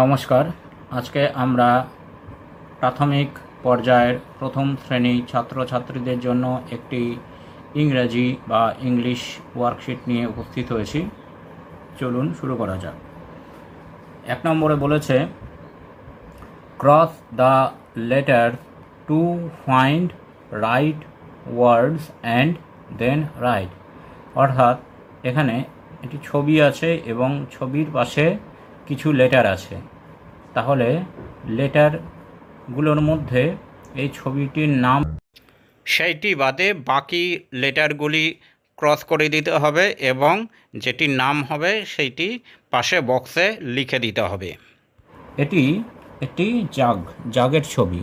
নমস্কার। আজকে আমরা প্রাথমিক পর্যায়ের প্রথম শ্রেণী ছাত্রছাত্রীদের জন্য একটি ইংরেজি বা ইংলিশ ওয়ার্কশিট নিয়ে উপস্থিত হয়েছি। চলুন শুরু করা যাক। 1 নম্বরে বলেছে cross the letter to find right words and then write. অর্থাৎ এখানে একটি ছবি আছে এবং ছবির পাশে কিছু লেটার আছে। তাহলে লেটারগুলোর মধ্যে এই ছবিটির নাম সেইটি বাদে বাকি লেটারগুলি ক্রস করে দিতে হবে এবং যেটি নাম হবে সেইটি পাশে বক্সে লিখে দিতে হবে। এটি একটি জাগের ছবি।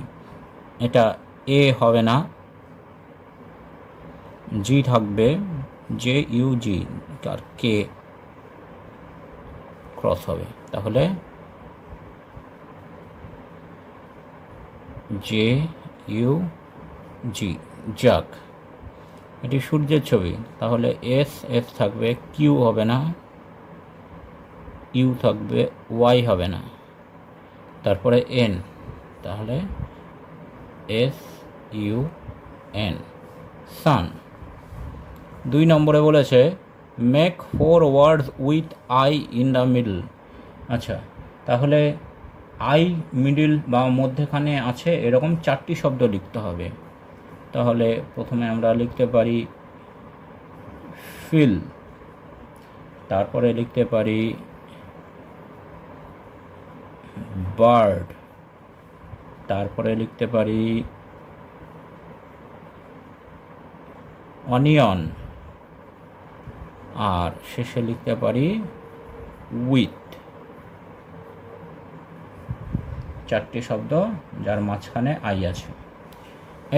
এটা এ হবে না, জি থাকবে, JUG আর কে ক্রস হবে। তাহলে JUG জাগ। এটি সূর্যের ছবি, তাহলে এস থাকবে, কিউ হবে না, ইউ থাকবে, ওয়াই হবে না, তারপরে এন, তাহলে SUN সান। 2 নম্বরে বলেছে make 4 words with I in the middle. আচ্ছা, তাহলে আই মিডল বা মধ্যখানে আছে এরকম 4টি শব্দ লিখতে হবে। তাহলে প্রথমে আমরা লিখতে পারি ফিল, তারপরে লিখতে পারি বার্ড, তারপরে লিখতে পারি অনিয়ন, আর শেষে লিখতে পারি উইথ। 4টি শব্দ যার মাঝখানে আই আছে।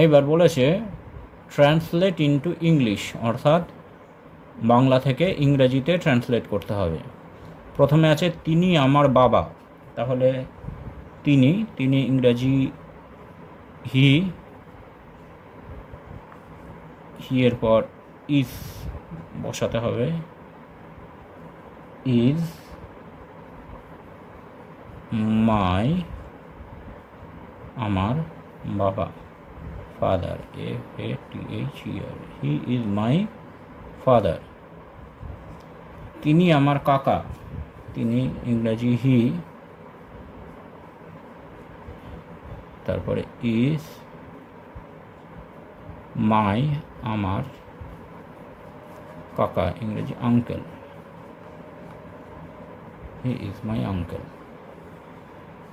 এইবার বলেছে ট্রান্সলেট ইনটু ইংলিশ, অর্থাৎ বাংলা থেকে ইংরেজিতে ট্রান্সলেট করতে হবে। প্রথমে আছে তিনি আমার বাবা, তাহলে তিনি ইংরেজি হি এর পর ইজ বসাতে হবে, ইজ মাই আমার বাবা, father, FATHER, he is my father. তিনি আমার কাকা, তিনি ইংরেজি হি, তারপরে ইজ মাই আমার কাকা, ইংরেজি uncle, he is my uncle.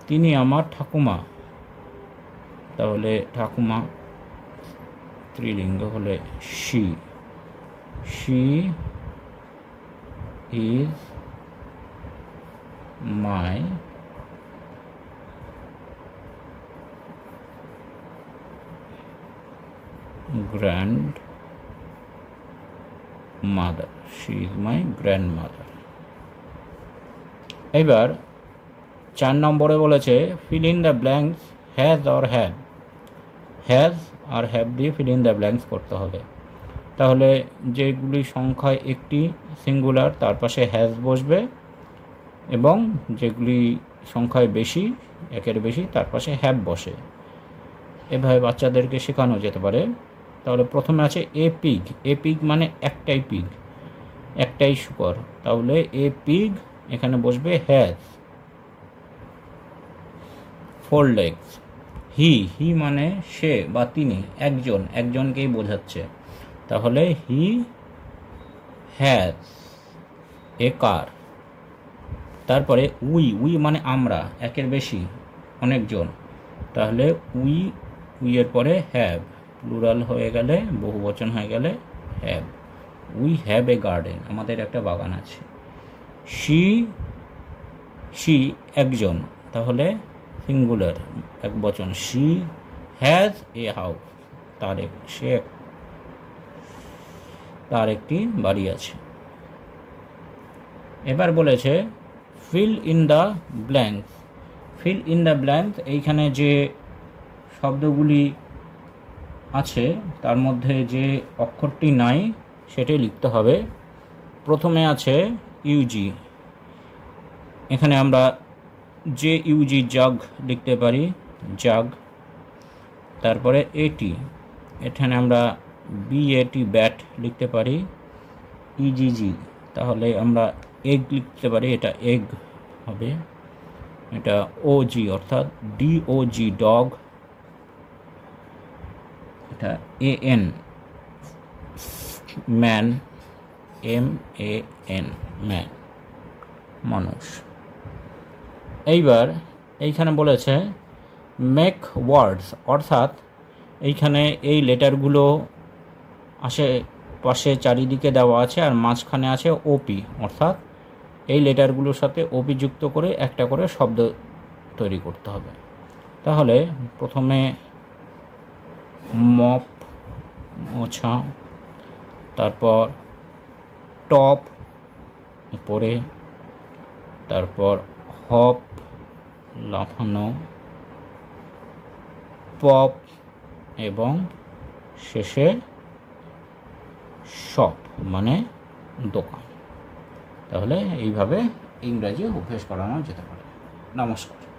তিনি আমার ঠাকুমা, তাহলে ঠাকুমা স্ত্রীলিঙ্গ হলে she is my grand mother, she is my grand mother. এবার 4 নম্বরে বলেছে fill in the blanks has or have. Has আর হ্যাভ দিয়ে ফিল ইন দ্য ব্ল্যাঙ্কস করতে হবে। তাহলে যেগুলি সংখ্যায় একটি সিঙ্গুলার তার পাশে হ্যাজ বসবে, এবং যেগুলি সংখ্যায় বেশি, একের বেশি, তার পাশে হ্যাভ বসে। এভাবে বাচ্চাদেরকে শেখানো যেতে পারে। তাহলে প্রথমে আছে এ পিগ মানে একটাই পিগ, একটাই শূকর, তাহলে এ পিগ এখানে বসবে হ্যাজ। 4 legs। হি মানে সে বা তিনি, একজনকেই বোঝাচ্ছে, তাহলে হি হ্যাজ এ কার। তারপরে উই মানে আমরা, একের বেশি, অনেকজন, তাহলে উই এর পরে হ্যাভ, প্লুরাল হয়ে গেলে, বহুবচন হয়ে গেলে have. We have a garden, আমাদের একটা বাগান আছে। শি একজন, তাহলে সিঙ্গুলার, এক বচন, শি হ্যাজ এ হাউস, তার একটি বাড়ি আছে। এবার বলেছে fill in the blanks. Feel in the blanks, এইখানে যে শব্দগুলি আছে তার মধ্যে যে অক্ষরটি নাই সেটাই লিখতে হবে। প্রথমে আছে ইউজি, এখানে আমরা JUG জাগ লিখতে পারি, জাগ। তারপরে এটি, এখানে আমরা BAT ব্যাট লিখতে পারি, EGG, তাহলে আমরা এগ লিখতে পারি, এটা এগ হবে। এটা OG অর্থাৎ DOG ডগ, এটা AN ম্যান, MAN ম্যান, মানুষ। এইবার এইখানে বলেছে মেক ওয়ার্ডস, অর্থাৎ এইখানে এই লেটারগুলো আশেপাশে চারিদিকে দেওয়া আছে আর মাঝখানে আছে ওপি, অর্থাৎ এই লেটারগুলোর সাথে ওপি যুক্ত করে একটা করে শব্দ তৈরি করতে হবে। তাহলে প্রথমে মপ, মোছা, তারপর টপ, উপরে, তারপর হপ, লাফানো, পপ, এবং শেষে শপ মানে দোকান। তাহলে এইভাবে ইংরাজি অভ্যেস করানো যেতে পারে। নমস্কার।